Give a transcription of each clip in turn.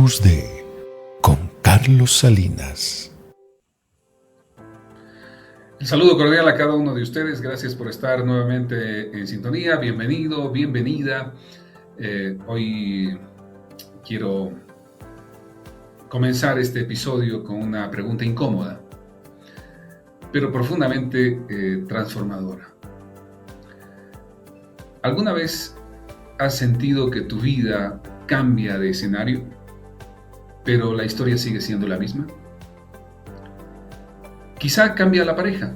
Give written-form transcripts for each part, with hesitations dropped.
Hablemos de con Carlos Salinas. El saludo cordial a cada uno de ustedes. Gracias por estar nuevamente en sintonía. Bienvenido, bienvenida. Hoy quiero comenzar este episodio con una pregunta incómoda, pero profundamente transformadora. ¿Alguna vez has sentido que tu vida cambia de escenario, pero la historia sigue siendo la misma? Quizá cambia la pareja,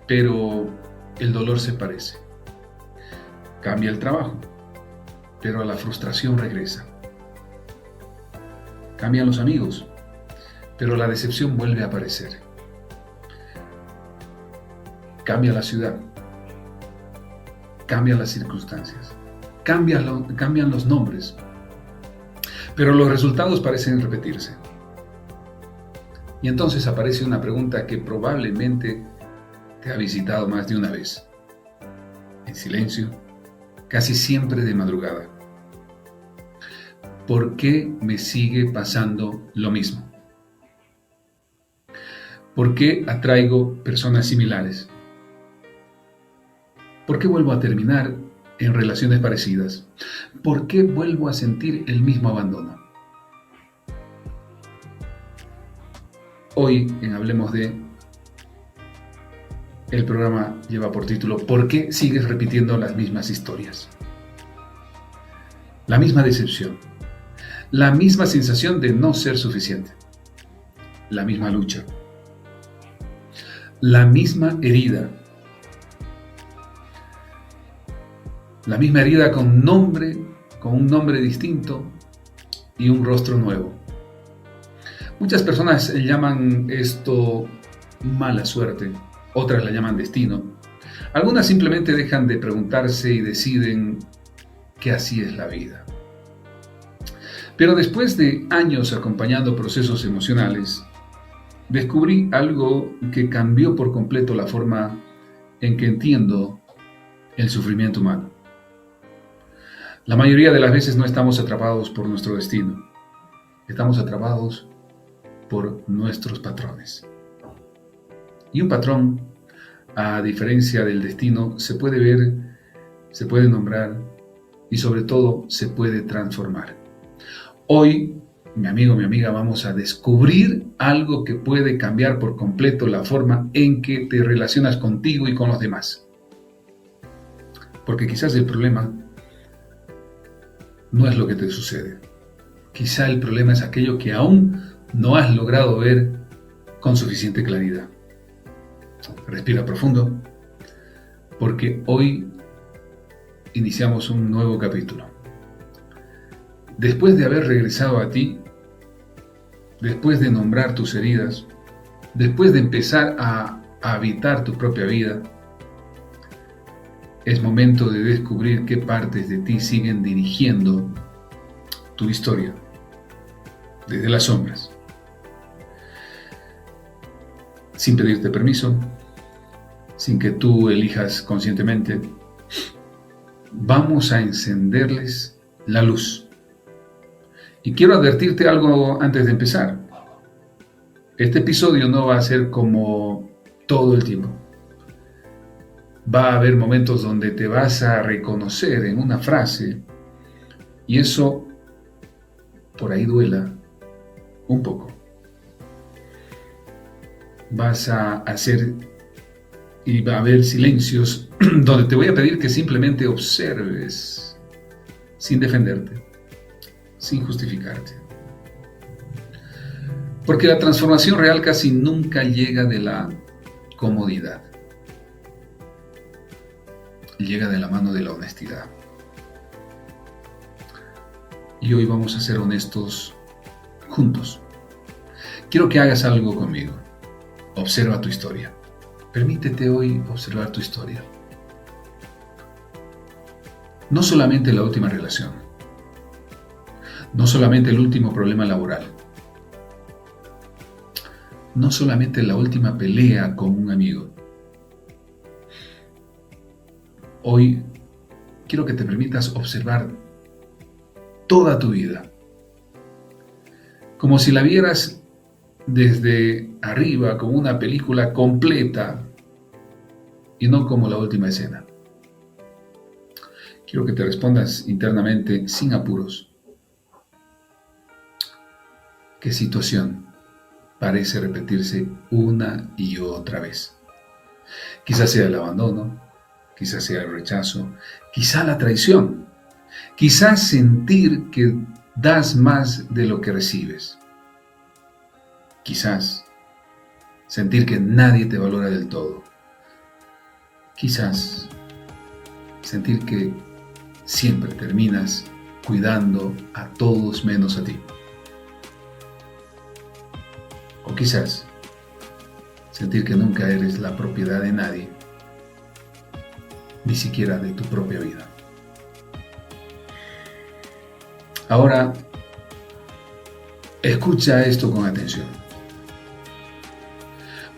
pero el dolor se parece. Cambia el trabajo, pero la frustración regresa. Cambian los amigos, pero la decepción vuelve a aparecer. Cambia la ciudad, cambian las circunstancias, cambian los nombres, pero los resultados parecen repetirse. Y entonces aparece una pregunta que probablemente te ha visitado más de una vez, en silencio, casi siempre de madrugada. ¿Por qué me sigue pasando lo mismo? ¿Por qué atraigo personas similares? ¿Por qué vuelvo a terminar en relaciones parecidas? ¿Por qué vuelvo a sentir el mismo abandono? Hoy en Hablemos de, el programa lleva por título ¿Por qué sigues repitiendo las mismas historias? La misma decepción, la misma sensación de no ser suficiente, la misma lucha, la misma herida con un nombre distinto y un rostro nuevo. Muchas personas llaman esto mala suerte, otras la llaman destino. Algunas simplemente dejan de preguntarse y deciden que así es la vida. Pero después de años acompañando procesos emocionales, descubrí algo que cambió por completo la forma en que entiendo el sufrimiento humano. La mayoría de las veces no estamos atrapados por nuestro destino, estamos atrapados por nuestros patrones. Y un patrón, a diferencia del destino, se puede ver, se puede nombrar y sobre todo se puede transformar. Hoy, mi amigo, mi amiga, vamos a descubrir algo que puede cambiar por completo la forma en que te relacionas contigo y con los demás. Porque quizás el problema no es lo que te sucede. Quizá el problema es aquello que aún no has logrado ver con suficiente claridad. Respira profundo, porque hoy iniciamos un nuevo capítulo. Después de haber regresado a ti, después de nombrar tus heridas, después de empezar a habitar tu propia vida, es momento de descubrir qué partes de ti siguen dirigiendo tu historia desde las sombras. Sin pedirte permiso, sin que tú elijas conscientemente, vamos a encenderles la luz. Y quiero advertirte algo antes de empezar. Este episodio no va a ser como todo el tiempo. Va a haber momentos donde te vas a reconocer en una frase y eso por ahí duela un poco. Vas a hacer y va a haber silencios donde te voy a pedir que simplemente observes sin defenderte, sin justificarte. Porque la transformación real casi nunca llega de la comodidad. Llega de la mano de la honestidad. Y hoy vamos a ser honestos juntos. Quiero que hagas algo conmigo. Observa tu historia. Permítete hoy observar tu historia. No solamente la última relación. No solamente el último problema laboral. No solamente la última pelea con un amigo. Hoy quiero que te permitas observar toda tu vida, como si la vieras desde arriba, como una película completa y no como la última escena. Quiero que te respondas internamente sin apuros. ¿Qué situación parece repetirse una y otra vez? Quizás sea el abandono, quizás sea el rechazo, quizás la traición, quizás sentir que das más de lo que recibes, quizás sentir que nadie te valora del todo, quizás sentir que siempre terminas cuidando a todos menos a ti. O quizás sentir que nunca eres la propiedad de nadie, ni siquiera de tu propia vida. Ahora, escucha esto con atención,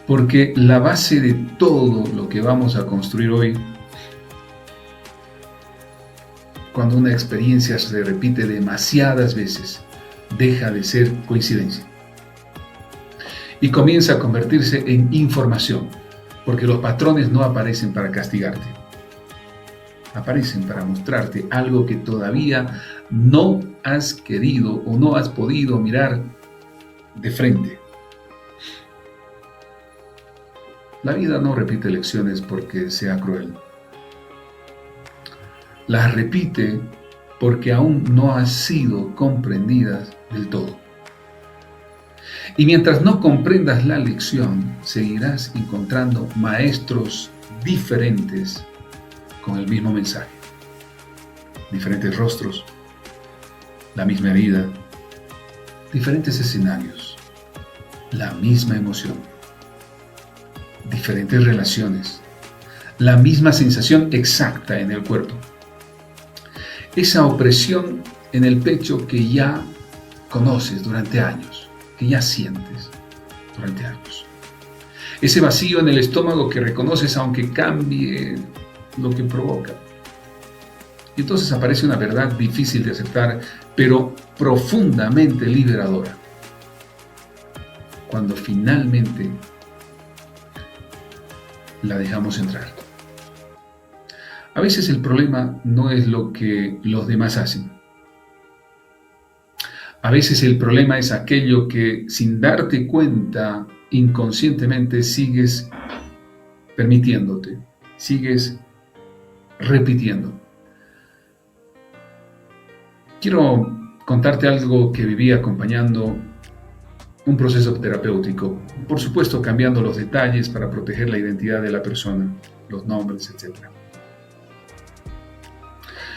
porque la base de todo lo que vamos a construir hoy, cuando una experiencia se repite demasiadas veces, deja de ser coincidencia y comienza a convertirse en información, porque los patrones no aparecen para castigarte, aparecen para mostrarte algo que todavía no has querido o no has podido mirar de frente. La vida no repite lecciones porque sea cruel. Las repite porque aún no han sido comprendidas del todo. Y mientras no comprendas la lección, seguirás encontrando maestros diferentes con el mismo mensaje. Diferentes rostros, la misma herida, diferentes escenarios, la misma emoción, diferentes relaciones, la misma sensación exacta en el cuerpo. Esa opresión en el pecho que ya conoces durante años, que ya sientes durante años. Ese vacío en el estómago que reconoces aunque cambie lo que provoca. Y entonces aparece una verdad difícil de aceptar, pero profundamente liberadora. Cuando finalmente la dejamos entrar. A veces el problema no es lo que los demás hacen. A veces el problema es aquello que, sin darte cuenta, inconscientemente sigues permitiéndote, sigues repitiendo. Quiero contarte algo que viví acompañando un proceso terapéutico, por supuesto cambiando los detalles para proteger la identidad de la persona, los nombres, etc.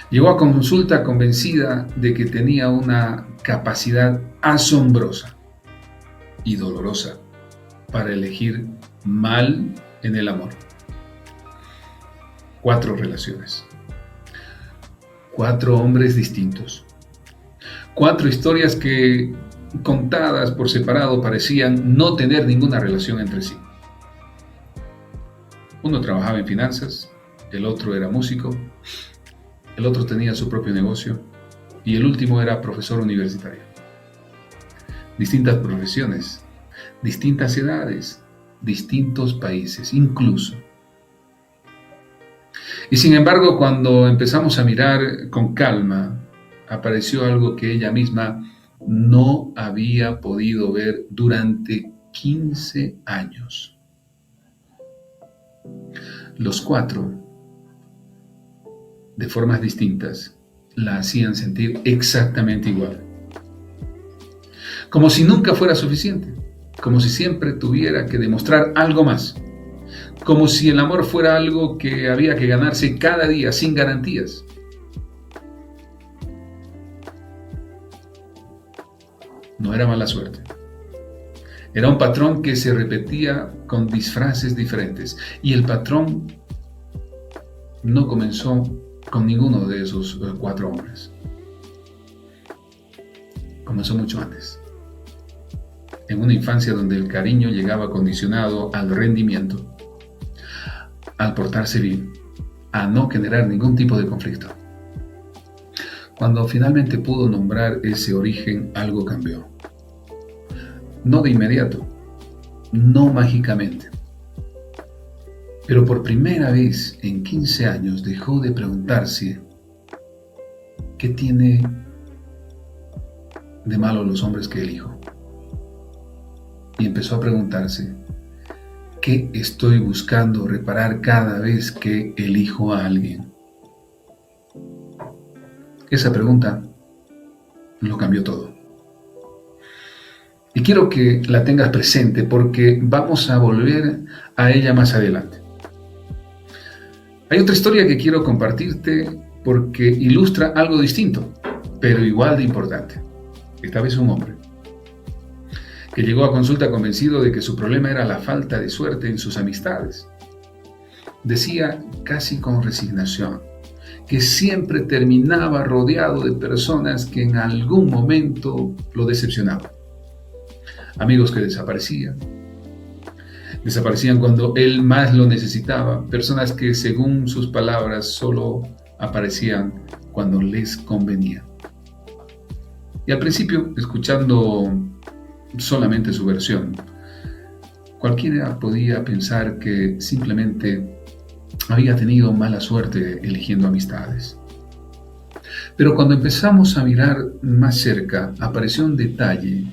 Llegó a consulta convencida de que tenía una capacidad asombrosa y dolorosa para elegir mal en el amor. 4 relaciones, 4 hombres distintos, 4 historias que, contadas por separado, parecían no tener ninguna relación entre sí. Uno trabajaba en finanzas, el otro era músico, el otro tenía su propio negocio y el último era profesor universitario. Distintas profesiones, distintas edades, distintos países, incluso. Y sin embargo, cuando empezamos a mirar con calma, apareció algo que ella misma no había podido ver durante 15 años. Los 4, de formas distintas, la hacían sentir exactamente igual. Como si nunca fuera suficiente, como si siempre tuviera que demostrar algo más, como si el amor fuera algo que había que ganarse cada día sin garantías. No era mala suerte. Era un patrón que se repetía con disfraces diferentes. Y el patrón no comenzó con ninguno de esos 4 hombres. Comenzó mucho antes. En una infancia donde el cariño llegaba condicionado al rendimiento, al portarse bien, a no generar ningún tipo de conflicto. Cuando finalmente pudo nombrar ese origen, algo cambió. No de inmediato, no mágicamente, pero por primera vez en 15 años dejó de preguntarse qué tiene de malo los hombres que elijo. Y empezó a preguntarse, ¿qué estoy buscando reparar cada vez que elijo a alguien? Esa pregunta lo cambió todo. Y quiero que la tengas presente porque vamos a volver a ella más adelante. Hay otra historia que quiero compartirte porque ilustra algo distinto, pero igual de importante. Esta vez un hombre que llegó a consulta convencido de que su problema era la falta de suerte en sus amistades. Decía casi con resignación que siempre terminaba rodeado de personas que en algún momento lo decepcionaban. Amigos que desaparecían cuando él más lo necesitaba, personas que según sus palabras solo aparecían cuando les convenía. Y al principio, escuchando solamente su versión, cualquiera podía pensar que simplemente había tenido mala suerte eligiendo amistades. Pero cuando empezamos a mirar más cerca, apareció un detalle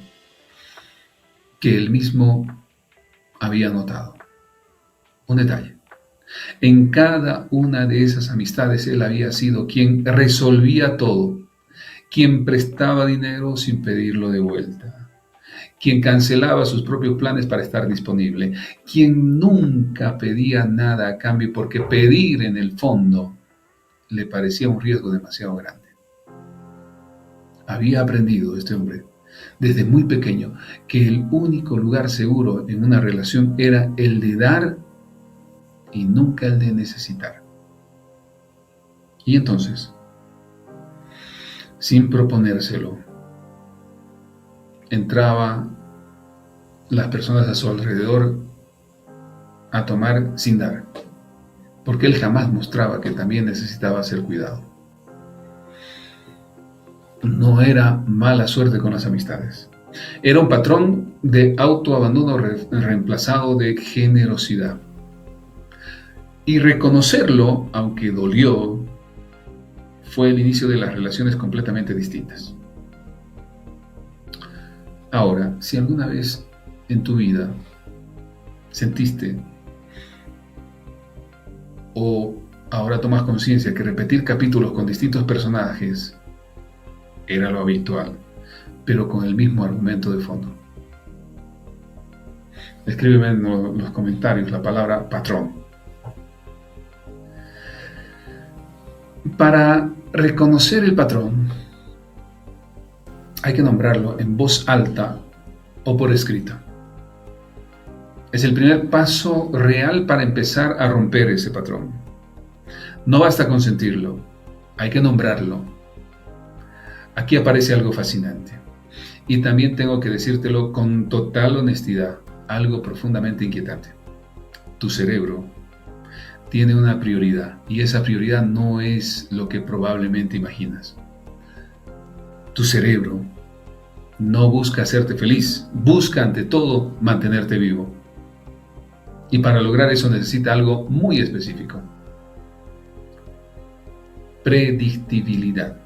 que él mismo había notado. Un detalle. En cada una de esas amistades él había sido quien resolvía todo, quien prestaba dinero sin pedirlo de vuelta, quien cancelaba sus propios planes para estar disponible, quien nunca pedía nada a cambio porque pedir en el fondo le parecía un riesgo demasiado grande. Había aprendido este hombre desde muy pequeño que el único lugar seguro en una relación era el de dar y nunca el de necesitar. Y entonces, sin proponérselo, entraban las personas a su alrededor a tomar sin dar, porque él jamás mostraba que también necesitaba ser cuidado. No era mala suerte con las amistades. Era un patrón de autoabandono reemplazado de generosidad. Y reconocerlo, aunque dolió, fue el inicio de las relaciones completamente distintas. Ahora, si alguna vez en tu vida sentiste o ahora tomas conciencia que repetir capítulos con distintos personajes era lo habitual, pero con el mismo argumento de fondo, escríbeme en los comentarios la palabra patrón. Para reconocer el patrón, hay que nombrarlo en voz alta o por escrito. Es el primer paso real para empezar a romper ese patrón. No basta con sentirlo, hay que nombrarlo. Aquí aparece algo fascinante. Y también tengo que decírtelo con total honestidad, algo profundamente inquietante. Tu cerebro tiene una prioridad y esa prioridad no es lo que probablemente imaginas. Tu cerebro no busca hacerte feliz, busca ante todo mantenerte vivo. Y para lograr eso necesita algo muy específico. Predictibilidad.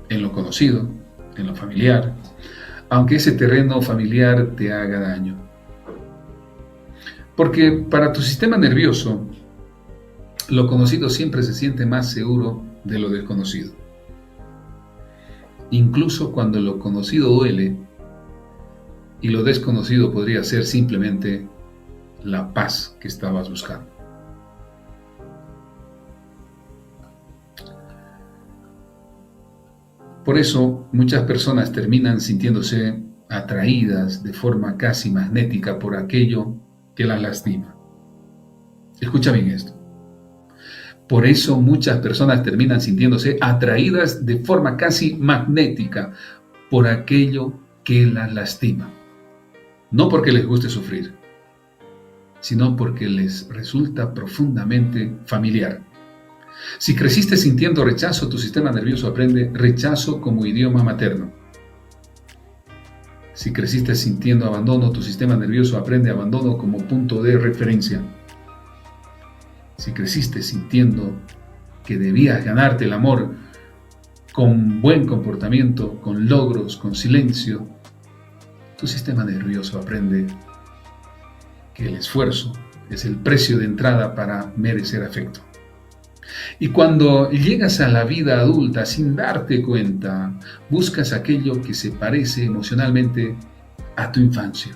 En lo conocido, en lo familiar, aunque ese terreno familiar te haga daño. Porque para tu sistema nervioso, lo conocido siempre se siente más seguro de lo desconocido. Incluso cuando lo conocido duele y lo desconocido podría ser simplemente la paz que estabas buscando. Por eso muchas personas terminan sintiéndose atraídas de forma casi magnética por aquello que las lastima. Escucha bien esto. Por eso muchas personas terminan sintiéndose atraídas de forma casi magnética por aquello que las lastima. No porque les guste sufrir, sino porque les resulta profundamente familiar. Si creciste sintiendo rechazo, tu sistema nervioso aprende rechazo como idioma materno. Si creciste sintiendo abandono, tu sistema nervioso aprende abandono como punto de referencia. Si creciste sintiendo que debías ganarte el amor con buen comportamiento, con logros, con silencio, tu sistema nervioso aprende que el esfuerzo es el precio de entrada para merecer afecto. Y cuando llegas a la vida adulta sin darte cuenta, buscas aquello que se parece emocionalmente a tu infancia,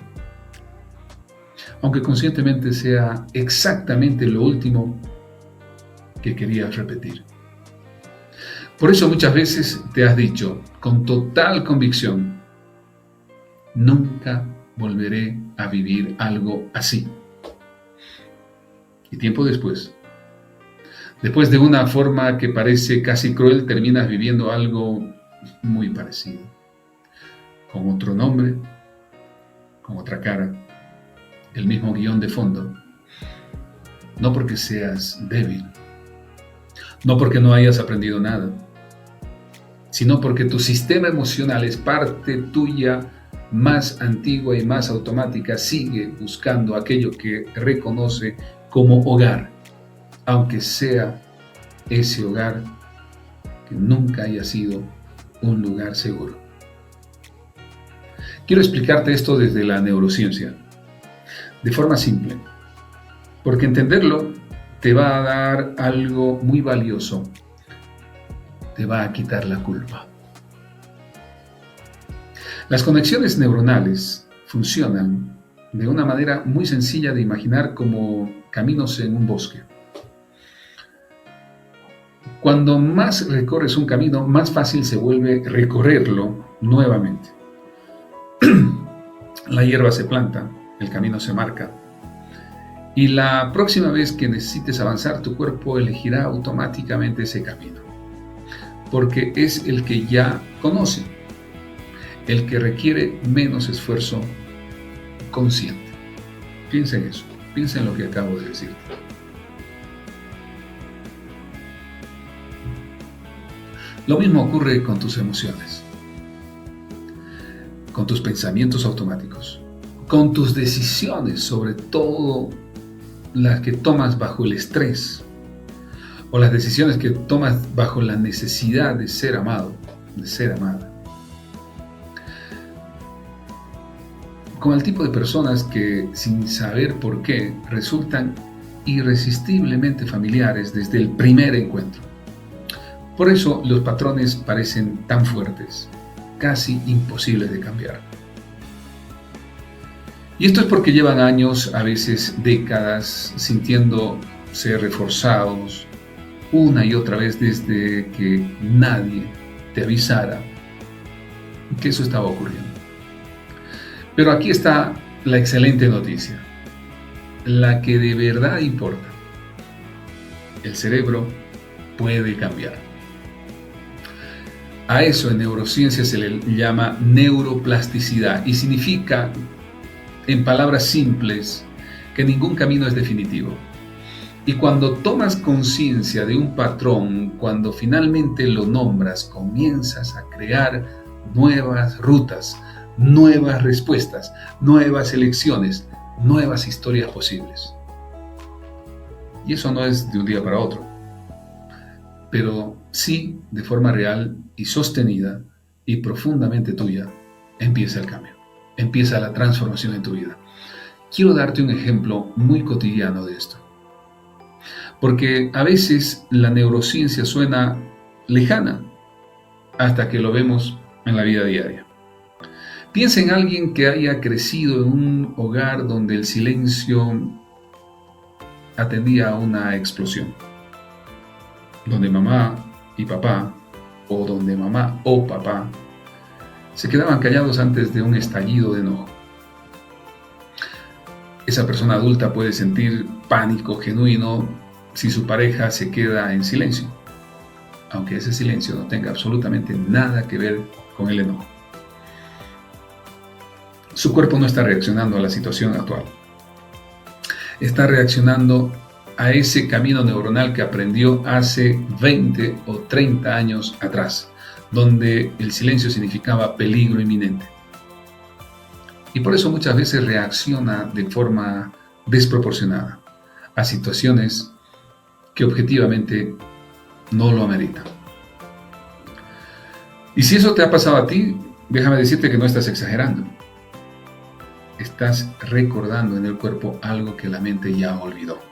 aunque conscientemente sea exactamente lo último que querías repetir. Por eso muchas veces te has dicho con total convicción: nunca volveré a vivir algo así. Y tiempo después de una forma que parece casi cruel, terminas viviendo algo muy parecido, con otro nombre, con otra cara, el mismo guión de fondo. No porque seas débil, no porque no hayas aprendido nada, sino porque tu sistema emocional es parte tuya más antigua y más automática, sigue buscando aquello que reconoce como hogar, aunque sea ese hogar que nunca haya sido un lugar seguro. Quiero explicarte esto desde la neurociencia, de forma simple, porque entenderlo te va a dar algo muy valioso, te va a quitar la culpa. Las conexiones neuronales funcionan de una manera muy sencilla de imaginar, como caminos en un bosque. Cuando más recorres un camino, más fácil se vuelve recorrerlo nuevamente. La hierba se planta, el camino se marca, y la próxima vez que necesites avanzar, tu cuerpo elegirá automáticamente ese camino, porque es el que ya conoce, el que requiere menos esfuerzo consciente. Piensa en eso, piensa en lo que acabo de decirte. Lo mismo ocurre con tus emociones, con tus pensamientos automáticos, con tus decisiones, sobre todo las que tomas bajo el estrés, o las decisiones que tomas bajo la necesidad de ser amado, de ser amada. Con el tipo de personas que, sin saber por qué, resultan irresistiblemente familiares desde el primer encuentro. Por eso los patrones parecen tan fuertes, casi imposibles de cambiar. Y esto es porque llevan años, a veces décadas, sintiéndose reforzados una y otra vez desde que nadie te avisara que eso estaba ocurriendo. Pero aquí está la excelente noticia, la que de verdad importa. El cerebro puede cambiar. A eso en neurociencia se le llama neuroplasticidad y significa, en palabras simples, que ningún camino es definitivo. Y cuando tomas conciencia de un patrón, cuando finalmente lo nombras, comienzas a crear nuevas rutas, nuevas respuestas, nuevas elecciones, nuevas historias posibles. Y eso no es de un día para otro, pero sí de forma real y sostenida y profundamente tuya, empieza el cambio, empieza la transformación en tu vida. Quiero darte un ejemplo muy cotidiano de esto, porque a veces la neurociencia suena lejana hasta que lo vemos en la vida diaria. Piensa en alguien que haya crecido en un hogar donde el silencio atendía a una explosión, donde mamá y papá, o donde mamá o papá se quedaban callados antes de un estallido de enojo. Esa persona adulta puede sentir pánico genuino si su pareja se queda en silencio, aunque ese silencio no tenga absolutamente nada que ver con el enojo. Su cuerpo no está reaccionando a la situación actual, está reaccionando a ese camino neuronal que aprendió hace 20 o 30 años atrás, donde el silencio significaba peligro inminente. Y por eso muchas veces reacciona de forma desproporcionada a situaciones que objetivamente no lo ameritan. Y si eso te ha pasado a ti, déjame decirte que no estás exagerando. Estás recordando en el cuerpo algo que la mente ya olvidó.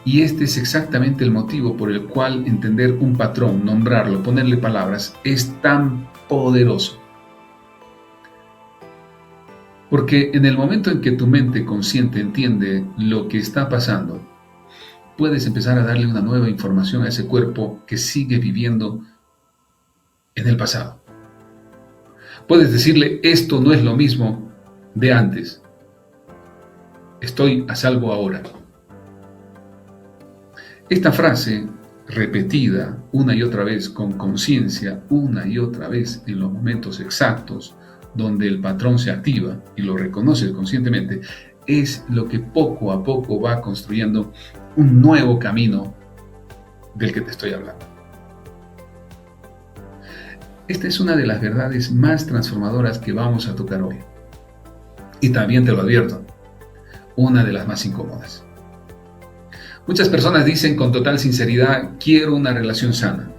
Y este es exactamente el motivo por el cual entender un patrón, nombrarlo, ponerle palabras, es tan poderoso. Porque en el momento en que tu mente consciente entiende lo que está pasando, puedes empezar a darle una nueva información a ese cuerpo que sigue viviendo en el pasado. Puedes decirle, esto no es lo mismo de antes. Estoy a salvo ahora. Esta frase, repetida una y otra vez con conciencia, una y otra vez en los momentos exactos donde el patrón se activa y lo reconoces conscientemente, es lo que poco a poco va construyendo un nuevo camino del que te estoy hablando. Esta es una de las verdades más transformadoras que vamos a tocar hoy. Y también te lo advierto, una de las más incómodas. Muchas personas dicen con total sinceridad, quiero una relación sana.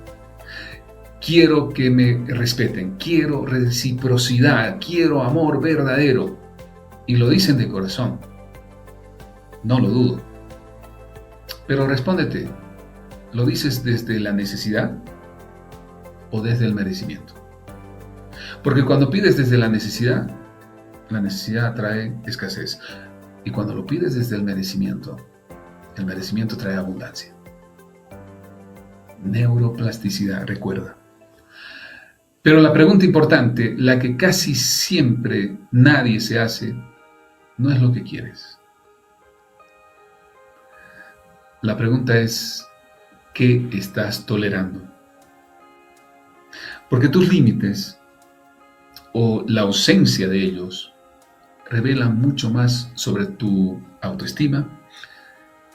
Quiero que me respeten, quiero reciprocidad, quiero amor verdadero. Y lo dicen de corazón. No lo dudo. Pero respóndete, ¿lo dices desde la necesidad o desde el merecimiento? Porque cuando pides desde la necesidad trae escasez. Y cuando lo pides desde el merecimiento trae abundancia. Neuroplasticidad, recuerda. Pero la pregunta importante, la que casi siempre nadie se hace, no es lo que quieres. La pregunta es, ¿qué estás tolerando? Porque tus límites o la ausencia de ellos revelan mucho más sobre tu autoestima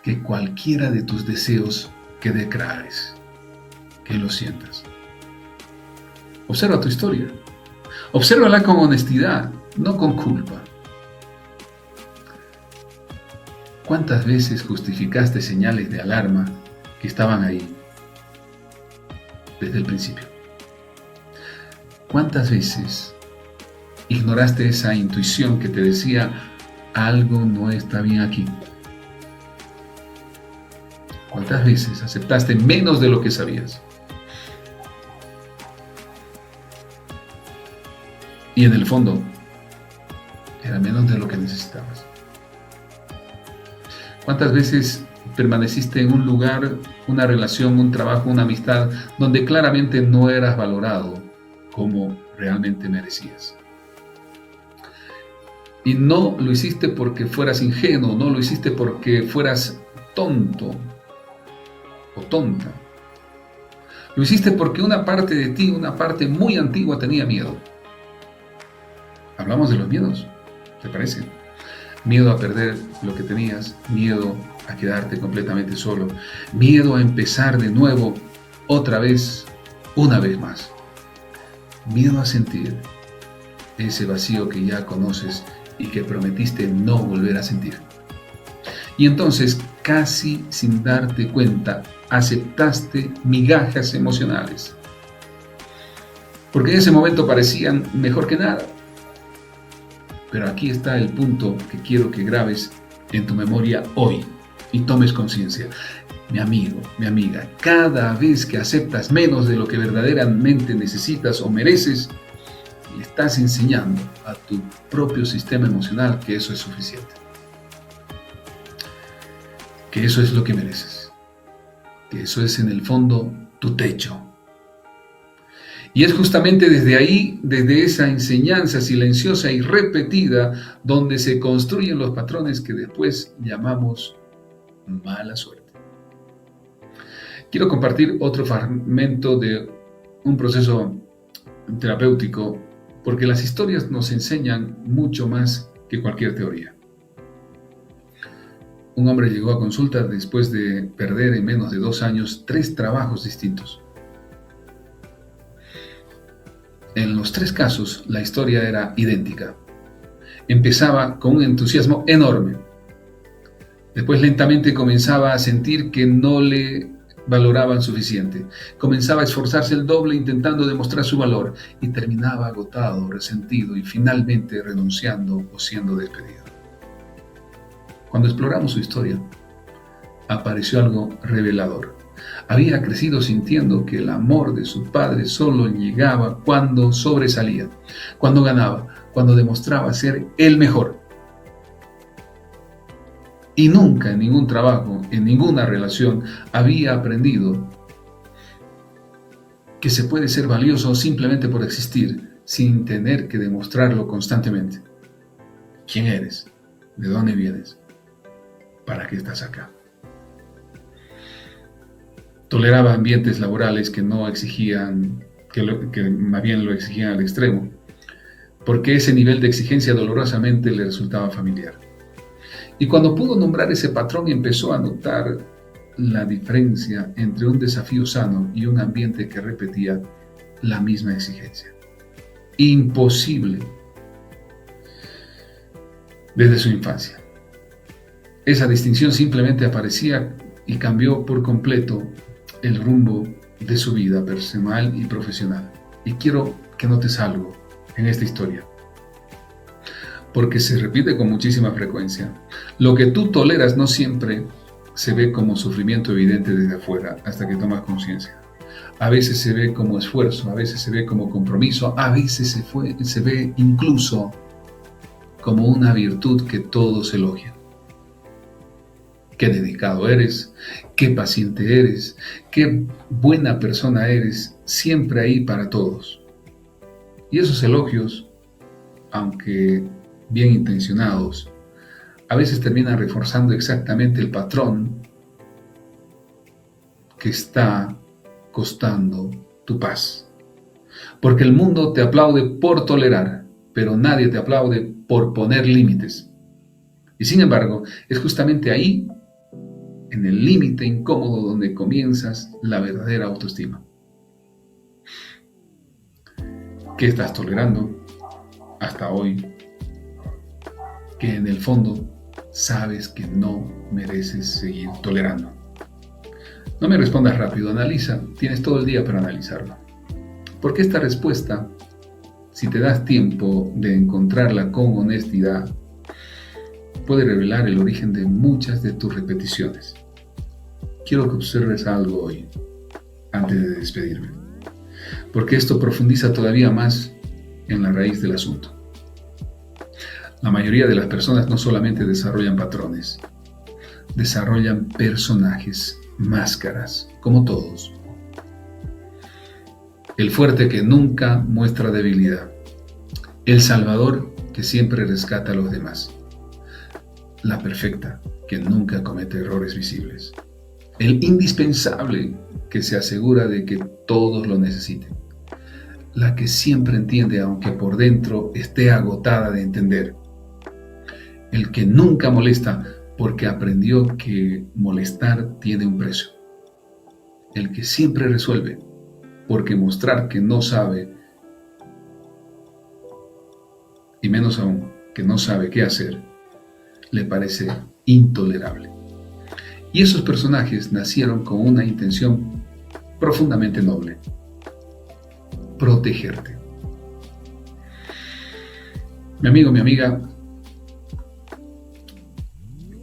que cualquiera de tus deseos que declares, que lo sientas. Observa tu historia. Obsérvala con honestidad, no con culpa. ¿Cuántas veces justificaste señales de alarma que estaban ahí desde el principio? ¿Cuántas veces ignoraste esa intuición que te decía algo no está bien aquí? ¿Cuántas veces aceptaste menos de lo que sabías? Y en el fondo, era menos de lo que necesitabas. ¿Cuántas veces permaneciste en un lugar, una relación, un trabajo, una amistad, donde claramente no eras valorado como realmente merecías? Y no lo hiciste porque fueras ingenuo, no lo hiciste porque fueras tonto o tonta. Lo hiciste porque una parte de ti, una parte muy antigua, tenía miedo. Hablamos de los miedos, ¿te parece? Miedo a perder lo que tenías, miedo a quedarte completamente solo, miedo a empezar de nuevo, otra vez, una vez más. Miedo a sentir ese vacío que ya conoces y que prometiste no volver a sentir. Y entonces, casi sin darte cuenta, aceptaste migajas emocionales. Porque en ese momento parecían mejor que nada. Pero aquí está el punto que quiero que grabes en tu memoria hoy y tomes conciencia. Mi amigo, mi amiga, cada vez que aceptas menos de lo que verdaderamente necesitas o mereces, le estás enseñando a tu propio sistema emocional que eso es suficiente. Que eso es lo que mereces. Que eso es en el fondo tu techo. Y es justamente desde ahí, desde esa enseñanza silenciosa y repetida, donde se construyen los patrones que después llamamos mala suerte. Quiero compartir otro fragmento de un proceso terapéutico, porque las historias nos enseñan mucho más que cualquier teoría. un hombre llegó a consulta después de perder en menos de 2 años 3 trabajos distintos. En los 3 casos, la historia era idéntica. Empezaba con un entusiasmo enorme. Después lentamente comenzaba a sentir que no le valoraban suficiente. Comenzaba a esforzarse el doble intentando demostrar su valor y terminaba agotado, resentido y finalmente renunciando o siendo despedido. Cuando exploramos su historia, apareció algo revelador. Había crecido sintiendo que el amor de su padre solo llegaba cuando sobresalía, cuando ganaba, cuando demostraba ser el mejor. Y nunca en ningún trabajo, en ninguna relación, había aprendido que se puede ser valioso simplemente por existir, sin tener que demostrarlo constantemente. ¿Quién eres? ¿De dónde vienes? ¿Para qué estás acá? Toleraba ambientes laborales que no exigían, que más bien lo exigían al extremo, porque ese nivel de exigencia dolorosamente le resultaba familiar. Y cuando pudo nombrar ese patrón, empezó a notar la diferencia entre un desafío sano y un ambiente que repetía la misma exigencia. Imposible desde su infancia. Esa distinción simplemente aparecía y cambió por completo el rumbo de su vida personal y profesional. Y quiero que notes algo en esta historia, porque se repite con muchísima frecuencia. Lo que tú toleras no siempre se ve como sufrimiento evidente desde afuera hasta que tomas conciencia. A veces se ve como esfuerzo, a veces se ve como compromiso, a veces se ve incluso como una virtud que todos elogian. Qué dedicado eres, qué paciente eres, qué buena persona eres, siempre ahí para todos. Y esos elogios, aunque bien intencionados, a veces terminan reforzando exactamente el patrón que está costando tu paz. Porque el mundo te aplaude por tolerar, pero nadie te aplaude por poner límites. Y sin embargo, es justamente ahí, en el límite incómodo, donde comienzas la verdadera autoestima. ¿Qué estás tolerando hasta hoy? Que en el fondo sabes que no mereces seguir tolerando. No me respondas rápido, analiza, tienes todo el día para analizarlo. Porque esta respuesta, si te das tiempo de encontrarla con honestidad, puede revelar el origen de muchas de tus repeticiones. Quiero que observes algo hoy, antes de despedirme, porque esto profundiza todavía más en la raíz del asunto. La mayoría de las personas no solamente desarrollan patrones, desarrollan personajes, máscaras, como todos. El fuerte que nunca muestra debilidad, el salvador que siempre rescata a los demás, la perfecta que nunca comete errores visibles, el indispensable que se asegura de que todos lo necesiten, la que siempre entiende aunque por dentro esté agotada de entender, el que nunca molesta porque aprendió que molestar tiene un precio, el que siempre resuelve porque mostrar que no sabe, y menos aún que no sabe qué hacer, le parece intolerable. Y esos personajes nacieron con una intención profundamente noble: protegerte. Mi amigo, mi amiga,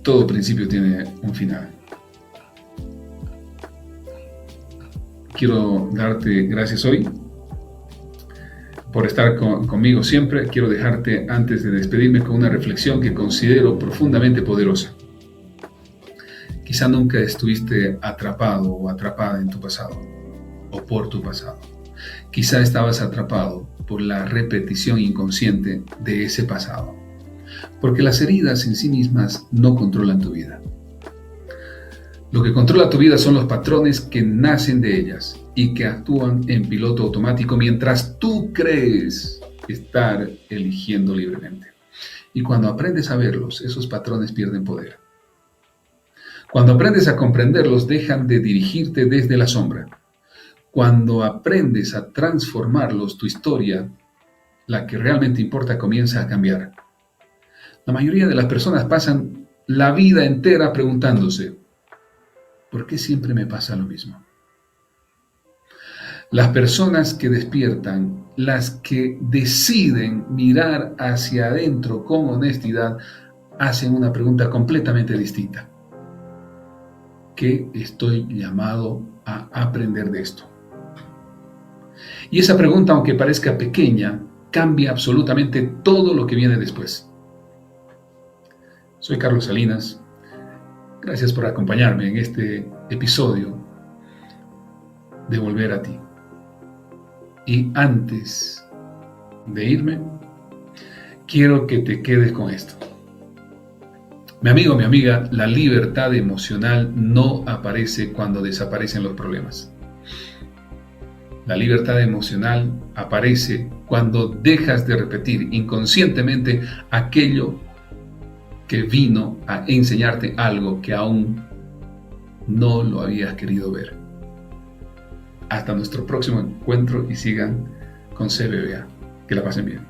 todo principio tiene un final. Quiero darte gracias hoy por estar conmigo siempre. Quiero dejarte, antes de despedirme, con una reflexión que considero profundamente poderosa. Quizá nunca estuviste atrapado o atrapada en tu pasado o por tu pasado. Quizá estabas atrapado por la repetición inconsciente de ese pasado, porque las heridas en sí mismas no controlan tu vida. Lo que controla tu vida son los patrones que nacen de ellas y que actúan en piloto automático mientras tú crees estar eligiendo libremente. Y cuando aprendes a verlos, esos patrones pierden poder. Cuando aprendes a comprenderlos, dejan de dirigirte desde la sombra. Cuando aprendes a transformarlos, tu historia, la que realmente importa, comienza a cambiar. La mayoría de las personas pasan la vida entera preguntándose, ¿por qué siempre me pasa lo mismo? Las personas que despiertan, las que deciden mirar hacia adentro con honestidad, hacen una pregunta completamente distinta. ¿Qué estoy llamado a aprender de esto? Y esa pregunta, aunque parezca pequeña, cambia absolutamente todo lo que viene después. Soy Carlos Salinas. Gracias por acompañarme en este episodio de Volver a ti. Y antes de irme, quiero que te quedes con esto. Mi amigo, mi amiga, la libertad emocional no aparece cuando desaparecen los problemas. La libertad emocional aparece cuando dejas de repetir inconscientemente aquello que vino a enseñarte algo que aún no lo habías querido ver. Hasta nuestro próximo encuentro y sigan con CBBA. Que la pasen bien.